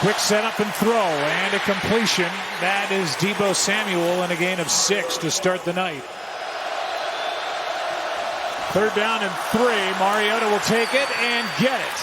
Quick setup and throw and a completion. That is Deebo Samuel and a gain of 6 to start the night. 3rd down and 3. Mariota will take it and get it.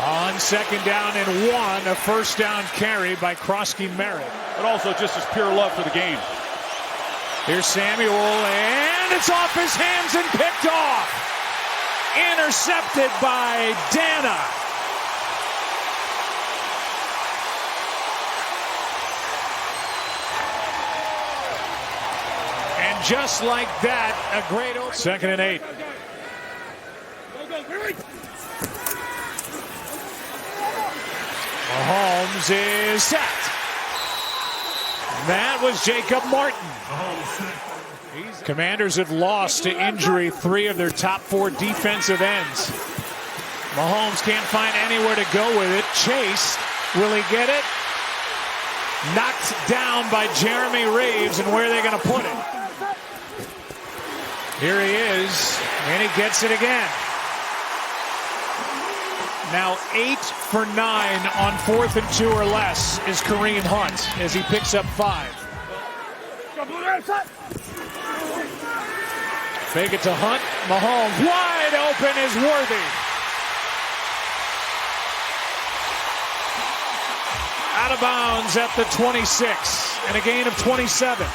On 2nd down and 1, a 1st down carry by Krosky Merritt. But also just his pure love for the game. Here's Samuel, and it's off his hands and picked off. Intercepted by Dana. And just like that, a great 2nd and 8. Mahomes is set. That was Jacob Martin. Commanders have lost to injury 3 of their top 4 defensive ends. Mahomes can't find anywhere to go with it. Chase, will he get it? Knocked down by Jeremy Reeves, and where are they going to put it? Here he is, and he gets it again. Now 8 for 9 on 4th and 2 or less is Kareem Hunt as he picks up 5. Fake it to Hunt. Mahomes wide open is Worthy. Out of bounds at the 26 and a gain of 27.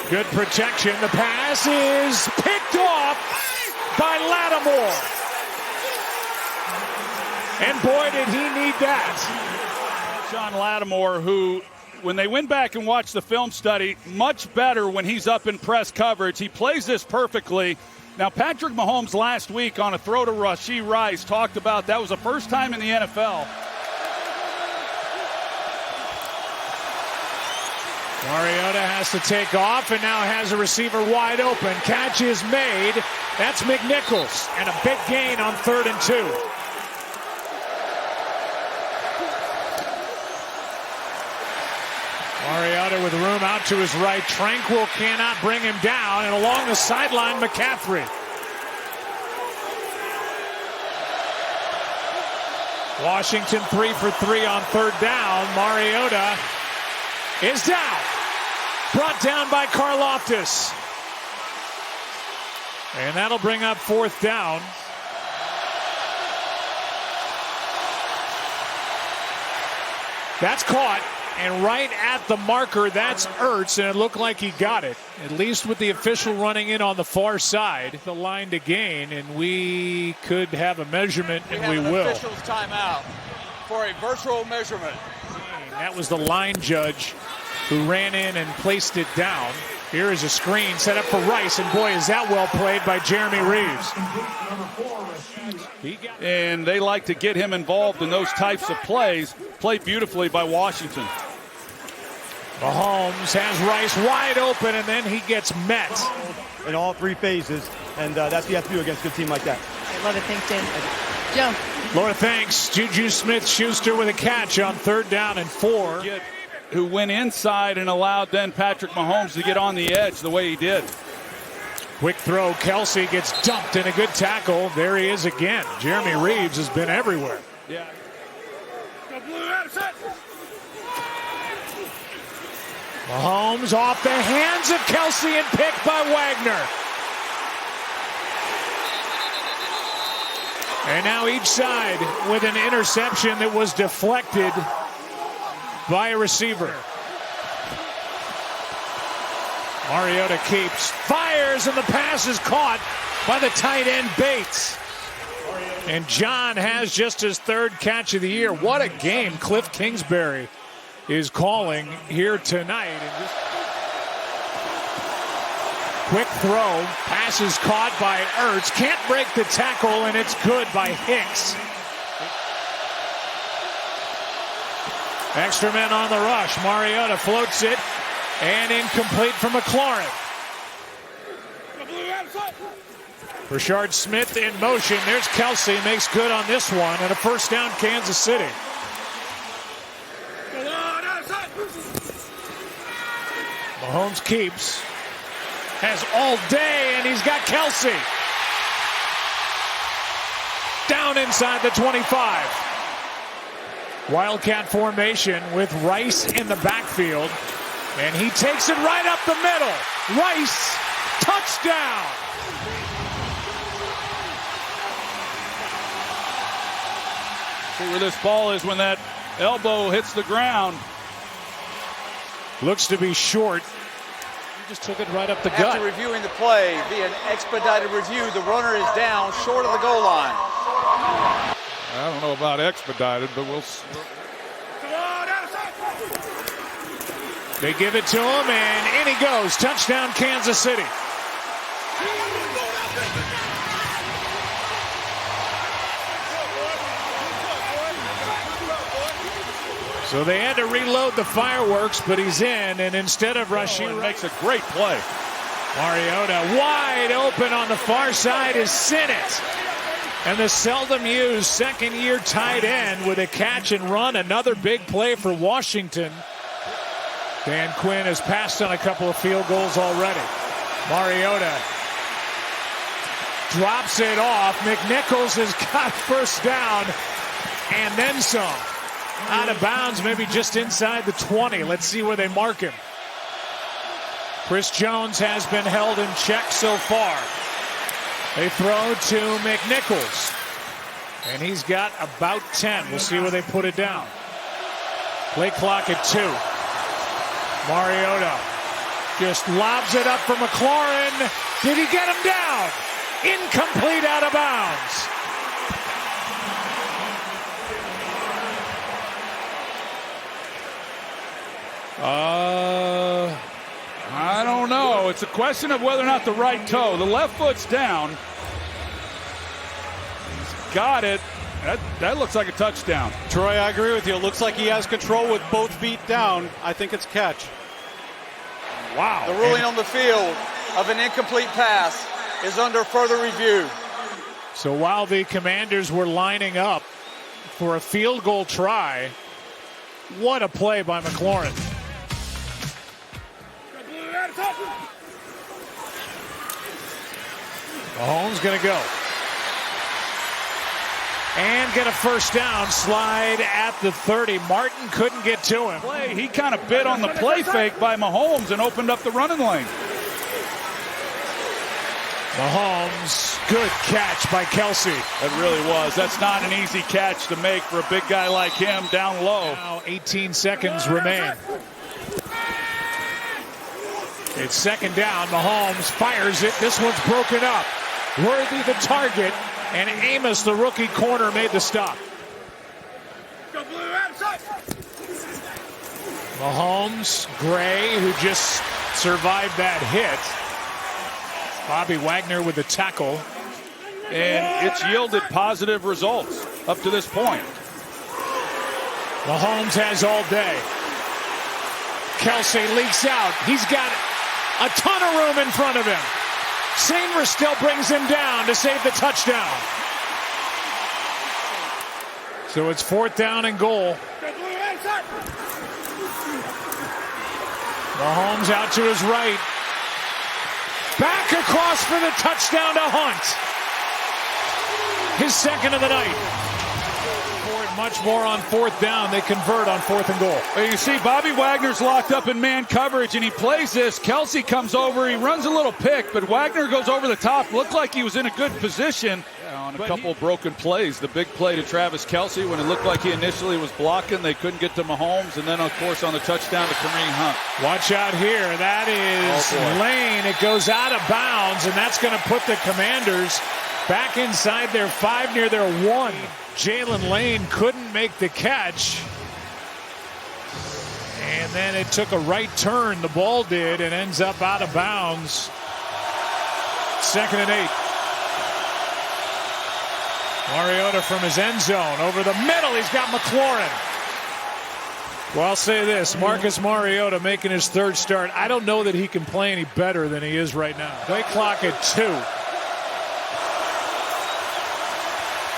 Good protection. The pass is picked off by Lattimore. And boy, did he need that. John Lattimore, who, when they went back and watched the film study, much better when he's up in press coverage. He plays this perfectly. Now, Patrick Mahomes last week on a throw to Rashee Rice talked about that was the first time in the NFL. Mariota has to take off and now has a receiver wide open. Catch is made. That's McNichols. And a big gain on 3rd and 2. Mariota with room out to his right. Tranquil cannot bring him down. And along the sideline, McCaffrey. Washington 3 for 3 on 3rd down. Mariota is down. Brought down by Karlaftis. And that'll bring up 4th down. That's caught. And right at the marker, that's Ertz, and it looked like he got it. At least with the official running in on the far side. The line to gain, and we could have a measurement, and we will. Official's timeout for a virtual measurement. That was the line judge who ran in and placed it down. Here is a screen set up for Rice, and boy, is that well played by Jeremy Reeves. And they like to get him involved in those types of plays. Played beautifully by Washington. Mahomes has Rice wide open, and then he gets met. In all 3 phases, and that's what you have to do against a good team like that. I love it. Thanks, Dan. Joe. Laura, thanks. Juju Smith-Schuster with a catch on 3rd down and 4. Who went inside and allowed then Patrick Mahomes to get on the edge the way he did. Quick throw. Kelsey gets dumped and a good tackle. There he is again. Jeremy Reeves has been everywhere. Yeah. Mahomes off the hands of Kelsey and picked by Wagner. And now each side with an interception that was deflected by a receiver. Mariota keeps, fires, and the pass is caught by the tight end Bates. And John has just his 3rd catch of the year. What a game Cliff Kingsbury is calling here tonight. And just quick throw, pass is caught by Ertz. Can't break the tackle, and it's good by Hicks. Extra men on the rush. Mariota floats it, and incomplete for McLaurin. Rashard Smith in motion. There's Kelsey, makes good on this one, and a 1st down Kansas City. Mahomes keeps. has all day, and he's got Kelce. Down inside the 25. Wildcat formation with Rice in the backfield. And he takes it right up the middle. Rice, touchdown. See where this ball is when that elbow hits the ground. Looks to be short. He just took it right up the gut. After reviewing the play via an expedited review, the runner is down short of the goal line. I don't know about expedited, but we'll see. They give it to him, and in he goes. Touchdown, Kansas City. So they had to reload the fireworks, but he's in, and instead of rushing, makes a great play. Mariota wide open on the far side is Sinnott. And the seldom used second-year tight end with a catch and run. Another big play for Washington. Dan Quinn has passed on a couple of field goals already. Mariota drops it off. McNichols has got first down and then some. Out of bounds, maybe just inside the 20. Let's see where they mark him. Chris Jones has been held in check so far. They throw to McNichols. And he's got about 10. We'll see where they put it down. Play clock at 2. Mariota just lobs it up for McLaurin. Did he get him down? Incomplete, out of bounds. I don't know. It's a question of whether or not the right toe. The left foot's down. He's got it. That looks like a touchdown. Troy, I agree with you. It looks like he has control with both feet down. I think it's catch. Wow. The ruling on the field of an incomplete pass is under further review. So while the Commanders were lining up for a field goal try, what a play by McLaurin. Mahomes going to go. And get a first down, slide at the 30. Martin couldn't get to him. He kind of bit on the play fake by Mahomes and opened up the running lane. Mahomes, good catch by Kelce. That really was. That's not an easy catch to make for a big guy like him down low. Now 18 seconds remain. It's second down. Mahomes fires it. This one's broken up. Worthy the target. And Amos, the rookie corner, made the stop. Mahomes, Gray, who just survived that hit. Bobby Wagner with the tackle. And it's yielded positive results up to this point. Mahomes has all day. Kelce leaks out. He's got a ton of room in front of him. Seymour still brings him down to save the touchdown. So it's fourth down and goal. Mahomes out to his right. Back across for the touchdown to Hunt. His second of the night. Much more on fourth down. They convert on fourth and goal. Well, you see Bobby Wagner's locked up in man coverage, and he plays this. Kelce comes over. He runs a little pick, but Wagner goes over the top. Looked like he was in a good position on a couple of broken plays. The big play to Travis Kelce when it looked like he initially was blocking. They couldn't get to Mahomes, and then, of course, on the touchdown to Kareem Hunt. Watch out here. That is Lane. It goes out of bounds, and that's going to put the Commanders back inside their 5 near their 1. Jalen Lane couldn't make the catch. And then it took a right turn, the ball did, and ends up out of bounds. Second and 8. Mariota from his end zone. Over the middle, he's got McLaurin. Well, I'll say this, Marcus Mariota making his third start. I don't know that he can play any better than he is right now. Play clock at 2.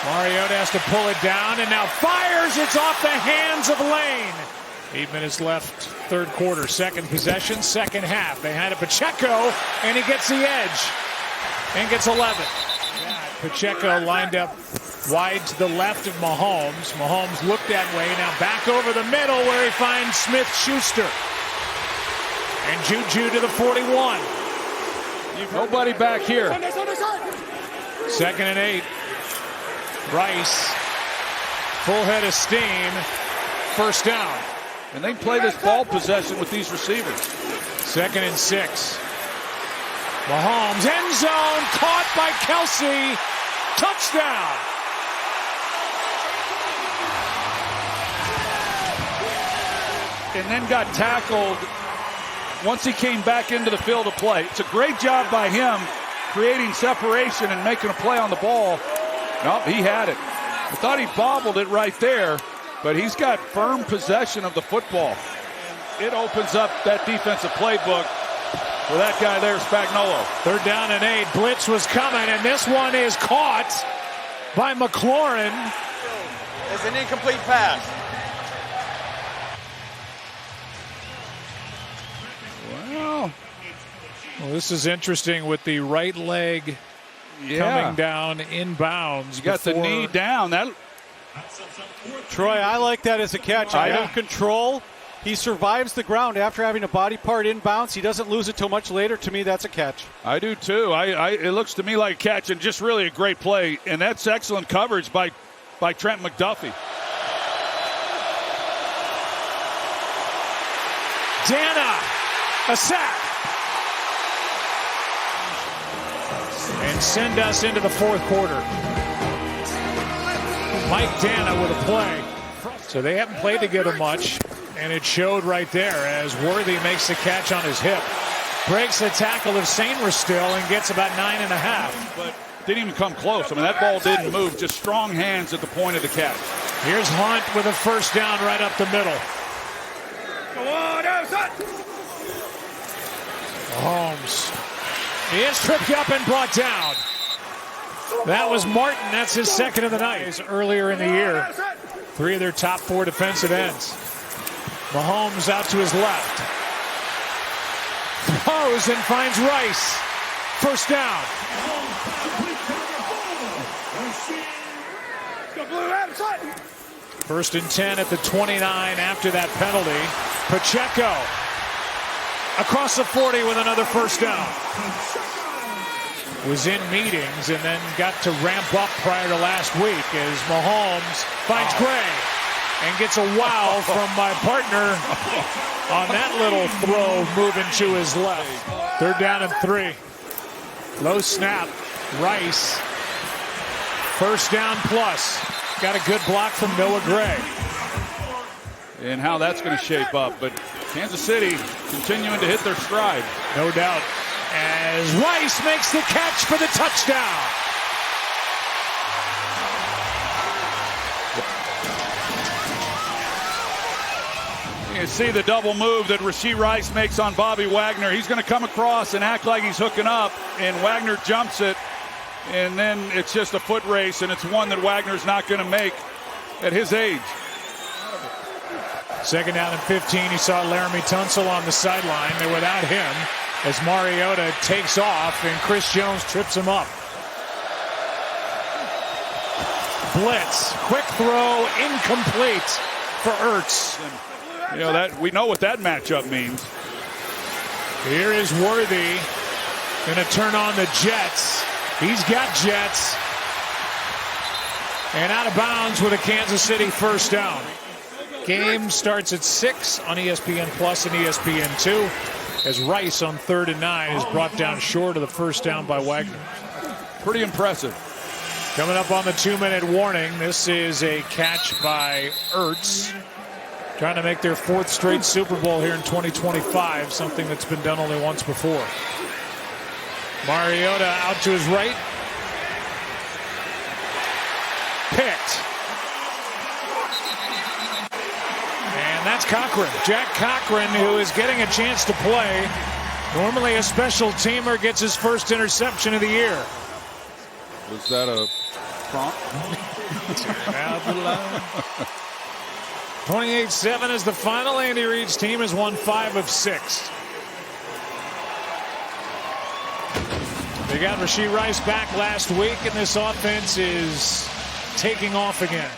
Mariota has to pull it down and now fires. It's off the hands of Lane. 8 minutes left, third quarter, second possession, second half. They had a Pacheco, and he gets the edge and gets 11. Pacheco lined up wide to the left of Mahomes. Mahomes looked that way. Now back over the middle where he finds Smith-Schuster. And Juju to the 41. Nobody back here. 2nd and 8. Rice, full head of steam, first down. And they play this ball possession with these receivers. 2nd and 6. Mahomes, end zone, caught by Kelsey, touchdown. And then got tackled once he came back into the field to play. It's a great job by him creating separation and making a play on the ball. Nope, he had it. I thought he bobbled it right there, but he's got firm possession of the football. It opens up that defensive playbook for that guy there, Spagnuolo. 3rd down and 8. Blitz was coming, and this one is caught by McLaurin. It's an incomplete pass. Well, this is interesting with the right leg coming down inbounds. You got the knee down. Troy, I like that as a catch. Idle control. He survives the ground after having a body part inbounds. He doesn't lose it till much later. To me, that's a catch. I do too. It looks to me like a catch and just really a great play. And that's excellent coverage by Trent McDuffie. Dana, a sack. And send us into the 4th quarter. Mike Dana with a play. So they haven't played together much, and it showed right there as Worthy makes the catch on his hip. Breaks the tackle of Sainristil and gets about 9.5. But didn't even come close. I mean, that ball didn't move. Just strong hands at the point of the catch. Here's Hunt with a first down right up the middle. Mahomes. He is tripped up and brought down. That was Martin. That's his 2nd of the night. Earlier in the year, 3 of their top 4 defensive ends. Mahomes out to his left. Throws and finds Rice. First down. First and 10 at the 29 after that penalty. Pacheco across the 40 with another first down. Was in meetings and then got to ramp up prior to last week as Mahomes finds Gray and gets a wow from my partner on that little throw moving to his left. 3rd down and 3. Low snap. Rice. First down plus. Got a good block from Noah Gray. And how that's going to shape up. But Kansas City continuing to hit their stride. No doubt. As Rice makes the catch for the touchdown. You see the double move that Rashee Rice makes on Bobby Wagner. He's going to come across and act like he's hooking up, and Wagner jumps it, and then it's just a foot race, and it's one that Wagner's not going to make at his age. 2nd down and 15. You saw Laramie Tunsil on the sideline. They're without him as Mariota takes off and Chris Jones trips him up. Blitz, quick throw, incomplete for Ertz. You know that we know what that matchup means. Here is Worthy, going to turn on the Jets. He's got Jets. And out of bounds with a Kansas City first down. Game starts at 6 on ESPN Plus and ESPN2 as Rice on 3rd and 9 is brought down short of the first down by Wagner. Pretty impressive. Coming up on the 2-minute warning, this is a catch by Ertz. Trying to make their 4th straight Super Bowl here in 2025, something that's been done only once before. Mariota out to his right. Picked. And that's Cochran. Jack Cochran, who is getting a chance to play. Normally a special teamer, gets his first interception of the year. Was that a prompt? 28-7 is the final. Andy Reid's team has won 5 of 6. They got Rashee Rice back last week, and this offense is taking off again.